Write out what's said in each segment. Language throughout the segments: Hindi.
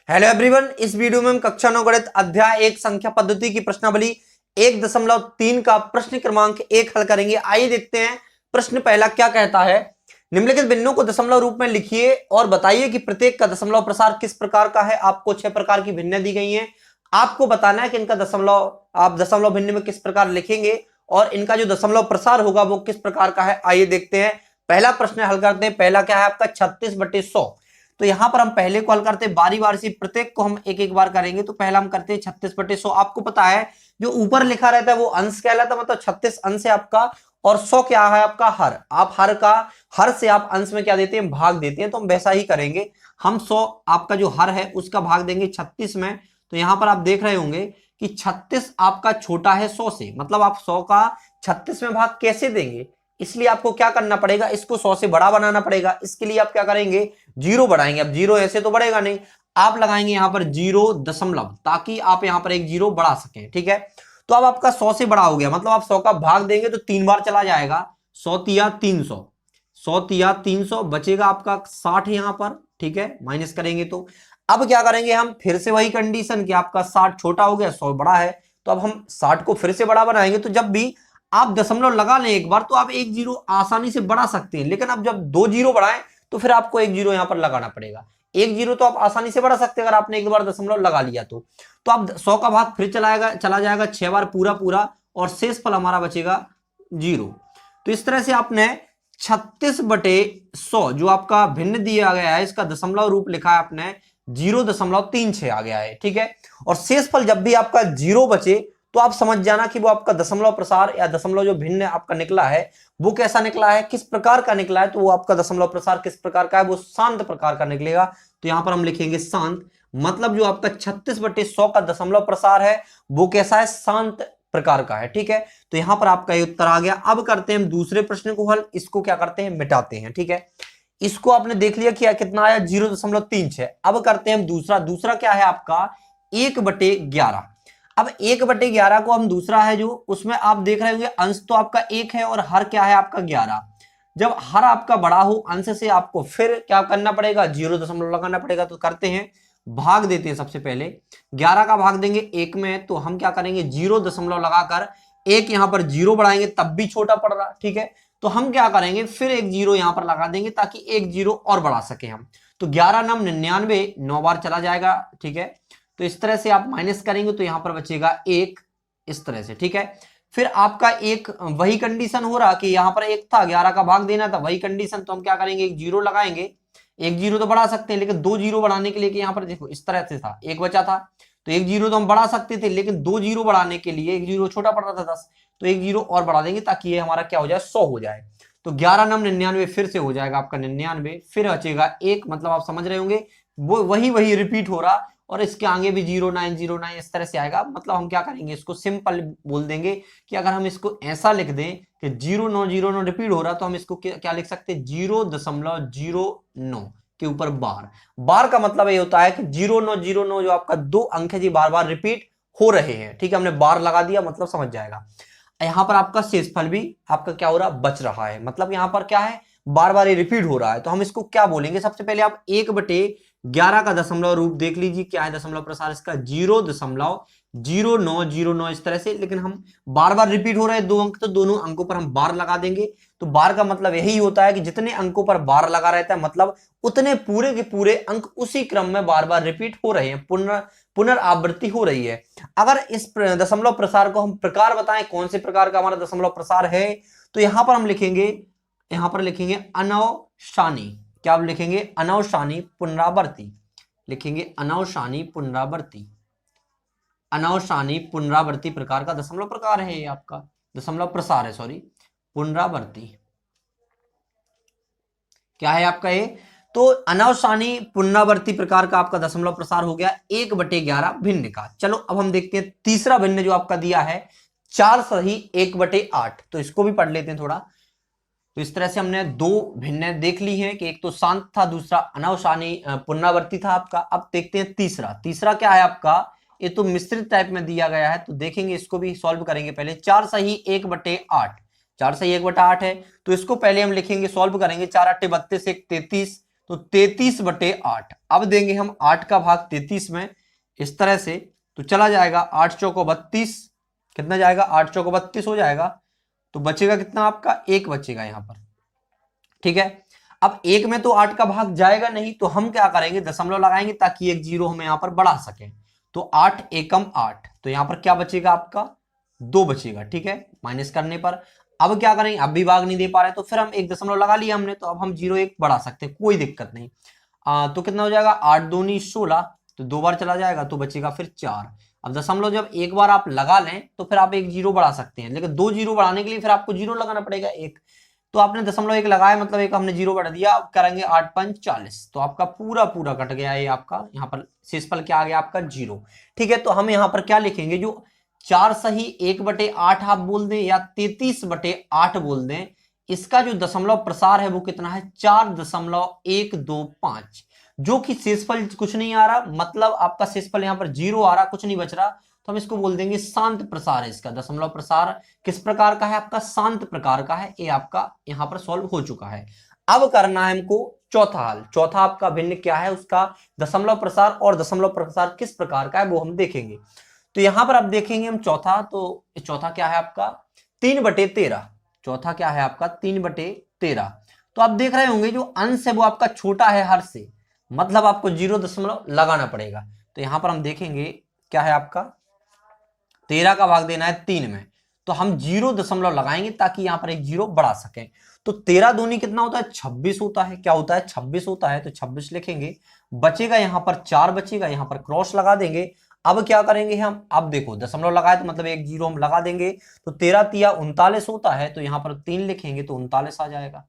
हेलो एवरीवन, इस वीडियो में हम कक्षा 9 गणित अध्याय 1 संख्या पद्धति की प्रश्नावली 1.3 का प्रश्न क्रमांक 1 हल करेंगे। आइए देखते हैं प्रश्न पहला क्या कहता है। निम्नलिखित भिन्नों को दशमलव रूप में लिखिए और बताइए कि प्रत्येक का दशमलव प्रसार किस प्रकार का है। आपको 6 प्रकार की भिन्न दी गई हैं। आपको बताना है कि इनका दशमलव आप दशमलव भिन्न में किस प्रकार लिखेंगे और इनका जो दशमलव प्रसार होगा वो किस प्रकार का है। आइए देखते हैं, पहला प्रश्न हल करते हैं। पहला क्या है आपका 36/100। तो यहां पर हम पहले को हल करते हैं, बारी बारी से प्रत्येक को हम एक एक बार करेंगे। तो पहला हम करते हैं 36/100। आपको पता है जो ऊपर लिखा रहता है वो अंश कहलाता है, मतलब 36 अंश है आपका और 100 क्या है आपका हर। आप हर से आप अंश में क्या देते हैं, भाग देते हैं। तो हम वैसा ही करेंगे, हम 100 आपका जो हर है उसका भाग देंगे 36 में। तो यहां पर आप देख रहे होंगे कि 36 आपका छोटा है 100 से, मतलब आप 100 का 36 में भाग कैसे देंगे, इसलिए आपको क्या करना पड़ेगा, इसको 100 से बड़ा बनाना पड़ेगा। इसके लिए आप क्या करेंगे, जीरो बढ़ाएंगे। अब जीरो ऐसे तो बढ़ेगा नहीं, आप लगाएंगे यहां पर 0 दशमलव, ताकि आप यहां पर एक जीरो बढ़ा सकें। ठीक है, तो अब आपका 100 से बड़ा हो गया, मतलब आप 100 का भाग देंगे तो 3 बार चला जाएगा। 100 तिया 300, 100 तिया 300, बचेगा आपका 60 यहां पर। ठीक है, माइनस करेंगे तो अब क्या करेंगे, हम फिर से वही कंडीशन कि आपका 60 छोटा हो गया 100 बड़ा है, तो अब हम 60 को फिर से बड़ा बनाएंगे। तो जब भी आप दशमलव लगा लें एक बार तो आप एक जीरो आसानी से बढ़ा सकते हैं, लेकिन अब जब 2 जीरो बढ़ाएं तो फिर आपको एक जीरो यहां पर लगाना पड़ेगा। एक जीरो तो आप आसानी से बढ़ा सकते हैं अगर आपने एक बार दशमलव लगा लिया तो आप 100 का भाग फिर चला जाएगा 6 बार पूरा पूरा, और शेष फल हमारा बचेगा 0। तो इस तरह से आपने 36/100 जो आपका भिन्न दिया गया है इसका दशमलव रूप लिखा है आपने 0.36 आ गया है। ठीक है, और शेष फल जब भी आपका 0 बचे तो आप समझ जाना कि वो आपका दशमलव प्रसार या दशमलव जो भिन्न आपका निकला है वो कैसा निकला है, किस प्रकार का निकला है। तो वो आपका दशमलव प्रसार किस प्रकार का है, वो शांत प्रकार का निकलेगा। तो यहां पर हम लिखेंगे शांत, मतलब जो आपका 36/100 का दशमलव प्रसार है वो कैसा है, शांत प्रकार का है। ठीक है, तो यहां पर आपका ये उत्तर आ गया। अब करते हैं हम दूसरे प्रश्न को हल, इसको क्या करते हैं, मिटाते हैं। ठीक है, इसको आपने देख लिया कि कितना आया 0.36। अब करते हैं हम दूसरा क्या है आपका 1/11। अब 1/11 को हम दूसरा है जो उसमें आप देख रहे होंगे अंश तो आपका 1 है और हर क्या है आपका 11। जब हर आपका बड़ा हो अंश से आपको फिर क्या करना पड़ेगा, 0 दशमलव लगाना पड़ेगा। तो करते हैं, भाग देते हैं। सबसे पहले 11 का भाग देंगे 1 में, तो हम क्या करेंगे 0 दशमलव लगाकर एक यहां पर 0 बढ़ाएंगे तब भी छोटा पड़ रहा। ठीक है, तो हम क्या करेंगे फिर एक 0 यहां पर लगा देंगे ताकि एक 0 और बढ़ा सके हम। तो 11 नम 99, 9 बार चला जाएगा। ठीक है, तो इस तरह से आप माइनस करेंगे तो यहां पर बचेगा 1, इस तरह से। ठीक है, फिर आपका एक वही कंडीशन हो रहा कि यहां पर 1 था, 11 का भाग देना था, वही कंडीशन। तो हम क्या करेंगे, एक 0 लगाएंगे। एक 0 तो बढ़ा सकते हैं, लेकिन 2 0 बढ़ाने के लिए कि यहां पर देखो इस तरह से था, 1 बचा था तो एक 0 तो हम बढ़ा सकते थे, लेकिन 2 0 बढ़ाने के लिए एक 0 छोटा पड़ रहा था 10, तो एक 0 और बढ़ा देंगे ताकि ये हमारा क्या हो जाए, 100 हो जाए। तो 11 नम 99 फिर से हो जाएगा आपका 99, फिर बचेगा 1, मतलब आप समझ रहे होंगे वो वही रिपीट हो रहा, और इसके आगे भी 0909 इस तरह से आएगा। मतलब हम क्या करेंगे, इसको सिंपल बोल देंगे कि अगर हम इसको ऐसा लिख दें कि 0909 रिपीट हो रहा, तो हम इसको क्या लिख सकते हैं, 0.09 के ऊपर बार का मतलब ये होता है कि 0909 जो आपका 2 अंक है जी बार बार रिपीट हो रहे हैं। ठीक है, हमने बार लगा दिया, मतलब समझ जाएगा। यहां पर आपका शेषफल भी आपका क्या हो रहा, बच रहा है, मतलब यहां पर क्या है, बार बार ये रिपीट हो रहा है। तो हम इसको क्या बोलेंगे, सबसे पहले आप 1/11 का दशमलव रूप देख लीजिए क्या है दशमलव प्रसार इसका, 0.0909 इस तरह से। लेकिन हम बार बार रिपीट हो रहे हैं 2 अंक, तो दोनों अंकों पर हम बार लगा देंगे। तो बार का मतलब यही होता है कि जितने अंकों पर बार लगा रहता है मतलब उतने पूरे के पूरे अंक उसी क्रम में बार बार रिपीट हो रहे हैं, पुनरावृत्ति हो रही है। अगर इस दशमलव प्रसार को हम प्रकार बताएं कौन से प्रकार का हमारा दशमलव प्रसार है, तो यहां पर हम लिखेंगे, अनवसानी। क्या लिखेंगे, अनवसानी पुनरावृत्ति लिखेंगे, अनवसानी पुनरावृत्ति। अनवसानी पुनरावृत्ति प्रकार का दशमलव प्रकार है ये आपका, दशमलव प्रसार है, सॉरी, पुनरावृत्ति क्या है आपका ये। तो अनवसानी पुनरावृत्ति प्रकार का आपका दशमलव प्रसार हो गया 1/11 भिन्न का। चलो अब हम देखते हैं तीसरा भिन्न जो आपका दिया है 4 सही 1/8। तो इसको भी पढ़ लेते हैं थोड़ा। तो इस तरह से हमने 2 भिन्न देख ली हैं कि एक तो शांत था, दूसरा अनवसानी पुनरावृत्ति था आपका। अब देखते हैं तीसरा क्या है आपका, ये तो मिश्रित टाइप में दिया गया है, तो देखेंगे इसको भी सॉल्व करेंगे। पहले 4 सही 1/8, 4 सही 1/8 है, तो इसको पहले हम लिखेंगे, सॉल्व करेंगे। 4 8 32, 1 33, तो 33/8। अब देंगे हम 8 का भाग 33 में इस तरह से, तो चला जाएगा 8 चौको 32, कितना जाएगा 8 चौको 32 हो जाएगा। तो बचेगा कितना आपका, एक बचेगा यहां पर, ठीक है। अब एक में तो 8 का भाग जाएगा नहीं, तो हम क्या करेंगे, दशमलव लगाएंगे ताकि एक जीरो हम यहां पर बढ़ा सके। तो 8 एकम 8, तो यहां पर क्या बचेगा आपका, 2 बचेगा, ठीक है, माइनस करने पर। अब क्या करेंगे, अब भी भाग नहीं दे पा रहे तो फिर हम एक दशमलव लगा लिया हमने, तो अब हम 0 1 बढ़ा सकते हैं, कोई दिक्कत नहीं। तो कितना हो जाएगा, 8 दूनी 16, तो 2 बार चला जाएगा तो बचेगा फिर 4। अब दशमलव जब एक बार आप लगा लें तो फिर आप एक जीरो बढ़ा सकते हैं, लेकिन 2 जीरो बढ़ाने के लिए फिर आपको जीरो लगाना पड़ेगा एक। तो आपने दशमलव एक लगाया, मतलब एक हमने जीरो बढ़ा दिया। अब करेंगे 8 5 40, तो आपका पूरा पूरा कट गया, ये आपका यहाँ पर शेषफल क्या आ गया आपका, 0, ठीक है। तो हम यहाँ पर क्या लिखेंगे, जो 4 सही 1/8 आप बोल दें या 33/8 बोल दें, इसका जो दशमलव प्रसार है वो कितना है, 4.125, जो कि शेषफल कुछ नहीं आ रहा, मतलब आपका शेषफल यहाँ पर 0 आ रहा, कुछ नहीं बच रहा। तो हम इसको बोल देंगे शांत प्रसार है, इसका दशमलव प्रसार किस प्रकार का है आपका, शांत प्रकार का है। ये आपका यहां पर सॉल्व हो चुका है। अब करना है हमको चौथा हल। चौथा आपका भिन्न क्या है, उसका दशमलव प्रसार और दशमलव प्रसार किस प्रकार का है वो हम देखेंगे। तो यहां पर आप देखेंगे हम चौथा, तो चौथा क्या है आपका 3/13। चौथा क्या है आपका 3/13। तो आप देख रहे होंगे जो अंश है वो आपका छोटा है हर से, मतलब आपको 0 दशमलव लगाना पड़ेगा। तो यहां पर हम देखेंगे क्या है आपका 13 का भाग देना है 3 में, तो हम 0 दशमलव लगाएंगे ताकि यहां पर एक 0 बढ़ा सकें। तो 13 दूनी कितना होता है, 26 होता है। क्या होता है, 26 होता है। तो 26 लिखेंगे, बचेगा यहां पर 4 बचेगा, यहां पर क्रॉस लगा देंगे। अब क्या करेंगे हम, अब देखो दशमलव लगाए तो मतलब एक 0 हम लगा देंगे। तो 13 तिया 39 होता है, तो यहां पर 3 लिखेंगे तो 39 आ जाएगा।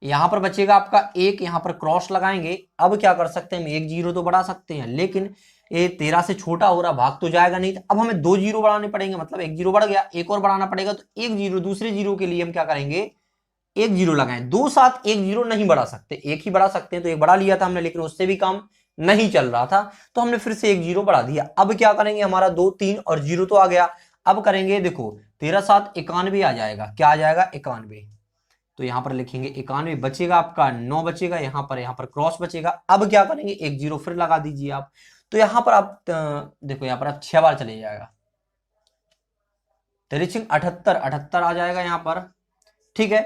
यहां पर बचेगा आपका एक, यहां पर क्रॉस लगाएंगे। अब क्या कर सकते हैं, हम एक 0 तो बढ़ा सकते हैं, लेकिन ये 13 से छोटा हो रहा, भाग तो जाएगा नहीं। अब हमें 2 0 बढ़ाने पड़ेंगे, मतलब एक 0 बढ़ गया, एक और बढ़ाना पड़ेगा। तो एक 0 दूसरे 0 के लिए हम क्या करेंगे, एक 0 लगाएं। दो साथ एक 0 नहीं बढ़ा सकते, एक ही बढ़ा सकते हैं। तो एक बढ़ा लिया था हमने, लेकिन उससे भी काम नहीं चल रहा था, तो हमने फिर से एक 0 बढ़ा दिया। अब क्या करेंगे, हमारा 2 3 और 0 तो आ गया। अब करेंगे, देखो 13 7 91 आ जाएगा। क्या आ जाएगा, 91। तो यहां पर लिखेंगे 91, बचेगा आपका 9 बचेगा, यहां पर क्रॉस बचेगा। अब क्या करेंगे, एक 0 फिर लगा दीजिए आप। तो यहां पर आप देखो, यहां पर आप 6 बार चले जाएगा, 78 78 आ जाएगा यहां पर, ठीक है।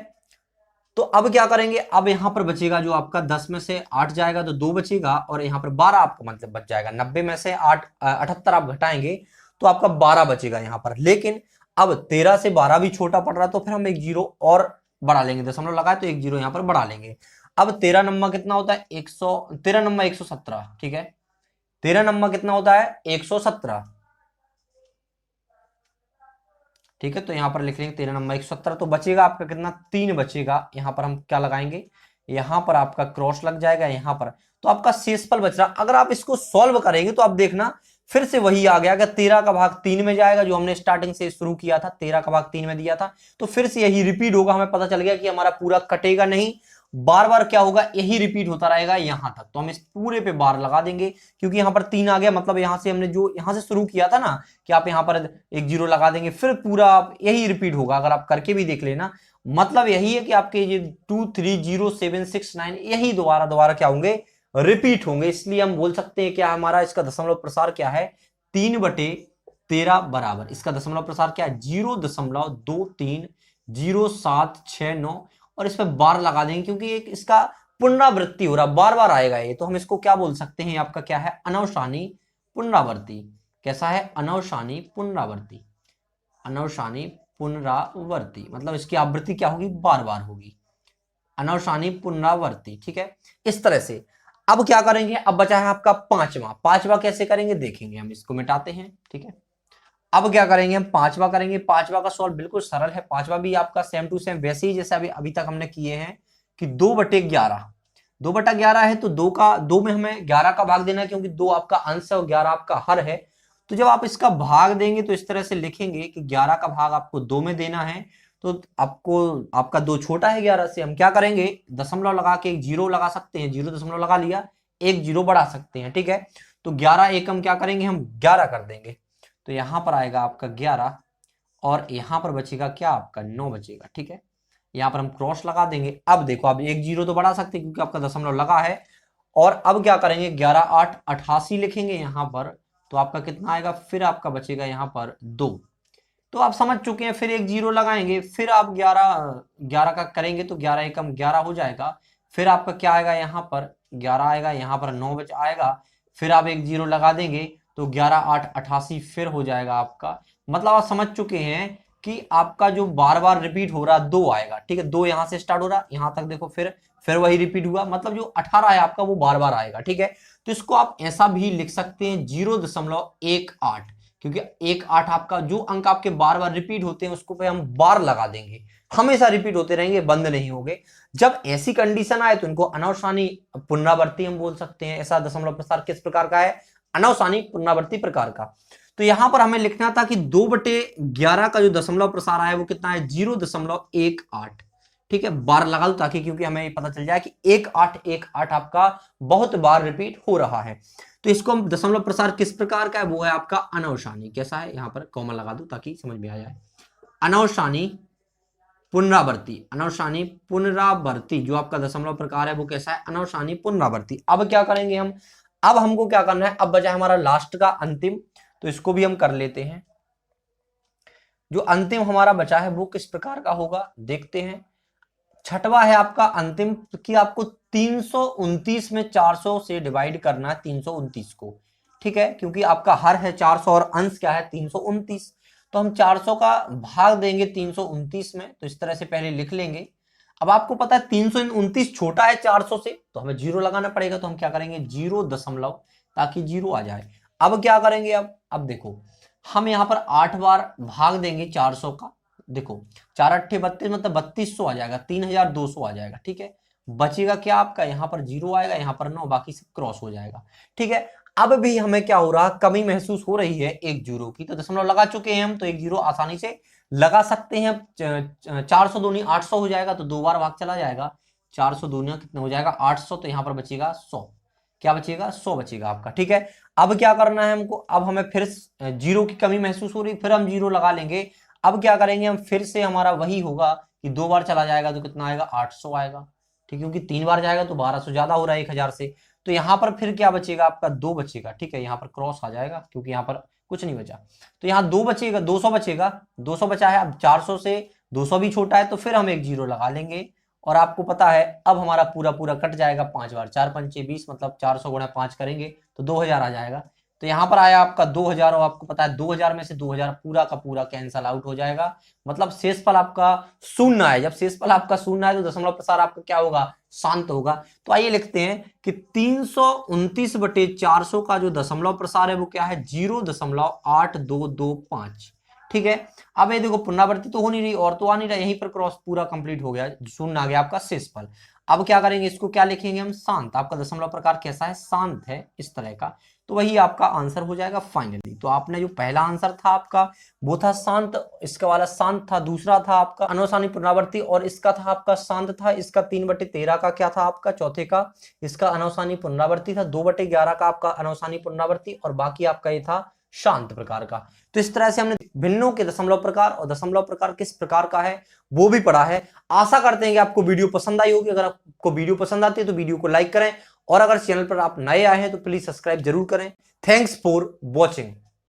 तो अब क्या करेंगे, अब यहां पर बचेगा जो आपका 10 में से 8 जाएगा तो 2 बचेगा, और यहां पर 12 आपका मतलब बच जाएगा। 90 में से 8 78 आप घटाएंगे तो आपका 12 बचेगा यहां पर। लेकिन अब 13 से 12 भी छोटा पड़ रहा, तो फिर हम एक 0 और बढ़ा लेंगे, दशमलव लगाए तो एक 0 यहां पर बढ़ा लेंगे। अब 13 नंबर कितना होता है, 100, 13 नंबर 117, ठीक है। 13 नंबर कितना होता है, 117, ठीक है। तो यहां पर लिख लेंगे 13 नंबर 117। तो बचेगा आपका कितना, 3 बचेगा। यहां पर हम क्या लगाएंगे, यहां पर आपका क्रॉस लग जाएगा यहां पर। तो आपका शेषफल बच रहा। अगर आप इसको सॉल्व करेंगे तो आप देखना फिर से वही आ गया, 13 का भाग 3 में जाएगा, जो हमने स्टार्टिंग से शुरू किया था, 13 का भाग 3 में दिया था। तो फिर से यही रिपीट होगा। हमें पता चल गया कि हमारा पूरा कटेगा नहीं, बार बार क्या होगा, यही रिपीट होता रहेगा यहां तक। तो हम इस पूरे पे बार लगा देंगे, क्योंकि यहां पर 3 आ गया, मतलब यहां से हमने जो यहां से शुरू किया था ना, कि आप यहां पर एक 0 लगा देंगे, फिर पूरा यही रिपीट होगा। अगर आप करके भी देख लेना, मतलब यही है कि आपके ये 2 3 0 7 6 9 यही दोबारा दोबारा क्या होंगे, रिपीट होंगे। इसलिए हम बोल सकते हैं क्या हमारा इसका दशमलव प्रसार क्या है, 3/13 बराबर। इसका दशमलव प्रसार क्या है, 0.230769। और इस पर बार लगा देंगे, क्योंकि एक इसका पुनरावृत्ति हो रहा, बार बार आएगा ये। तो हम इसको क्या बोल सकते हैं, आपका क्या है, अनवसानी पुनरावृत्ति। कैसा है, अनवसानी पुनरावृत्ति। अनवसानी पुनरावृत्ति मतलब इसकी आवृत्ति क्या होगी, बार बार होगी, अनवसानी पुनरावृत्ति, ठीक है। इस तरह से अब क्या करेंगे, अब बचा है आपका पांचवा। पांचवा कैसे करेंगे देखेंगे, हम इसको मिटाते हैं, ठीक है। अब क्या करेंगे, हम पांचवा करेंगे। पांचवा का सॉल्व बिल्कुल सरल है। पांचवा भी आपका सेम टू सेम वैसे ही जैसे अभी तक हमने किए हैं, कि 2/11। 2/11 है तो दो में हमें 11 का भाग देना है, क्योंकि 2 आपका अंश है और 11 आपका हर है। तो जब आप इसका भाग देंगे तो इस तरह से लिखेंगे कि 11 का भाग आपको 2 में देना है। तो आपको आपका 2 छोटा है 11 से, हम क्या करेंगे, दशमलव लगा के एक 0 लगा सकते हैं, 0 दशमलव लगा लिया, एक 0 बढ़ा सकते हैं, ठीक है। तो 11 एक हम क्या करेंगे, हम 11 कर देंगे। तो यहां पर आएगा आपका 11, और यहां पर बचेगा क्या, आपका 9 बचेगा, ठीक है। यहाँ पर हम क्रॉस लगा देंगे। अब देखो, अब एक जीरो तो बढ़ा सकते हैं क्योंकि आपका दशमलव लगा है। और अब क्या करेंगे, 11 8 88 लिखेंगे यहाँ पर, तो आपका कितना आएगा, फिर आपका बचेगा यहाँ पर 2। तो आप समझ चुके हैं, फिर एक जीरो लगाएंगे, फिर आप 11 11 का करेंगे तो 11 एकम 11 हो जाएगा। फिर आपका क्या आएगा, यहाँ पर 11 आएगा, यहाँ पर 9 बच आएगा, फिर आप एक जीरो लगा देंगे तो 11 8 88 फिर हो जाएगा आपका। मतलब आप समझ चुके हैं कि आपका जो बार बार रिपीट हो रहा है 2 आएगा, ठीक है। 2 यहां से स्टार्ट हो रहा, यहां तक देखो, फिर वही रिपीट हुआ, मतलब जो 18 है आपका वो बार बार आएगा, ठीक है। तो इसको आप ऐसा भी लिख सकते हैं 0.18, क्योंकि 18 आपका जो अंक आपके बार बार रिपीट होते हैं उसको पे हम बार लगा देंगे, हमेशा रिपीट होते रहेंगे, बंद नहीं होंगे। जब ऐसी कंडीशन आए तो इनको अनावसानी पुनरावर्ती हम बोल सकते हैं। ऐसा दशमलव प्रसार किस प्रकार का है, अनावसानी पुनरावर्ती प्रकार का। तो यहां पर हमें लिखना था कि 2/11 का जो दशमलव प्रसार आया वो कितना है, 0.18, ठीक है। बार लगा दो ताकि, क्योंकि हमें पता चल जाए कि 1818 आपका बहुत बार रिपीट हो रहा है। तो इसको हम दशमलव प्रसार किस प्रकार का है, वो है आपका अनावसानी। कैसा है, यहां पर कॉमा लगा दो ताकि समझ में आ जाए। अनावसानी पुनरावर्ती, अनावसानी पुनरावर्ती जो आपका दशमलव प्रकार है वो कैसा है, अनावसानी पुनरावर्ती। अब क्या करेंगे हम, अब हमको क्या करना है, अब बचा हमारा लास्ट का अंतिम, तो इसको भी हम कर लेते हैं। जो अंतिम हमारा बचा है वो किस प्रकार का होगा, देखते हैं। छठवा है आपका अंतिम, कि आपको 329 में 400 से डिवाइड करना है, 329 को, ठीक है। क्योंकि आपका हर है 400 और अंश क्या है, 329, तो हम 400 का भाग देंगे 329 में, तो इस तरह से पहले लिख लेंगे। अब आपको पता है 329 छोटा है 400 से, तो हमें जीरो लगाना पड़ेगा, तो हम क्या करेंगे, 0 ताकि जीरो आ जाए। अब क्या करेंगे, अब देखो, हम यहां पर 8 बार भाग देंगे 400 का, देखो 4 8 32, मतलब 3200 आ जाएगा, 3200 आ जाएगा, ठीक है। बचेगा क्या आपका, यहाँ पर जीरो आएगा, यहाँ पर 9, बाकी सब क्रॉस हो जाएगा, ठीक है। अब भी हमें क्या हो रहा, कमी महसूस हो रही है एक जीरो की, तो दशमलव लगा चुके हैं हम, तो एक जीरो आसानी से लगा सकते हैं। 400 दूनी 800 हो जाएगा, तो 2 बार भाग चला जाएगा, 400 दूनिया कितना हो जाएगा 800, तो यहाँ पर बचेगा 100, क्या बचेगा 100 बचेगा आपका, ठीक है। अब क्या करना है हमको, अब हमें फिर जीरो की कमी महसूस हो रही, फिर हम जीरो लगा लेंगे। अब क्या करेंगे हम, फिर से हमारा वही होगा कि 2 बार चला जाएगा तो कितना आएगा, 800 आएगा, ठीक है। क्योंकि 3 बार जाएगा तो 1200 ज्यादा हो रहा है 1000 से, तो यहाँ पर फिर क्या बचेगा आपका, 2 बचेगा, ठीक है। यहाँ पर क्रॉस आ जाएगा क्योंकि यहाँ पर कुछ नहीं बचा, तो यहाँ 2 बचेगा, 200 बचेगा, 200 बचा है। अब 400 से 200 भी छोटा है, तो फिर हम एक जीरो लगा लेंगे। और आपको पता है अब हमारा पूरा पूरा कट जाएगा 5 बार, 4 पंचे 20, मतलब 400 गुणा 5 करेंगे तो 2000 आ जाएगा। तो यहाँ पर आया आपका 2000, और आपको पता है 2000 में से 2000 पूरा का पूरा कैंसल आउट हो जाएगा, मतलब शेषफल आपका शून्य है। जब शेषफल आपका शून्य है तो दशमलव प्रसार आपका क्या होगा, शांत होगा। तो आइए लिखते हैं कि 329/400 का जो दशमलव प्रसार है वो क्या है, 0.8225, ठीक है। अब ये देखो पुनरावृत्ति तो हो नहीं रही और तो आ नहीं रहा, यहीं पर क्रॉस पूरा कंप्लीट हो गया, शून्य आ गया आपका शेषफल। अब क्या करेंगे, इसको क्या लिखेंगे हम, शांत। आपका दशमलव प्रकार कैसा है, शांत है, इस तरह का, तो वही आपका आंसर हो जाएगा फाइनली। तो आपने जो पहला आंसर था आपका वो था शांत, इसका वाला शांत था। दूसरा था आपका अनावसानी पुनरावृत्ति, और इसका था आपका शांत था। इसका 3/13 का क्या था आपका, चौथे का इसका अनावसानी पुनरावृत्ति था। 2/11 का आपका अनावसानी पुनरावृत्ति, और बाकी आपका ये था शांत प्रकार का। तो इस तरह से हमने भिन्नों के दशमलव प्रकार और दशमलव प्रकार किस प्रकार का है वो भी पढ़ा है। आशा करते हैं कि आपको वीडियो पसंद आई होगी। अगर आपको वीडियो पसंद आती है तो वीडियो को लाइक करें, और अगर चैनल पर आप नए आए हैं तो प्लीज सब्सक्राइब जरूर करें। Thanks for watching.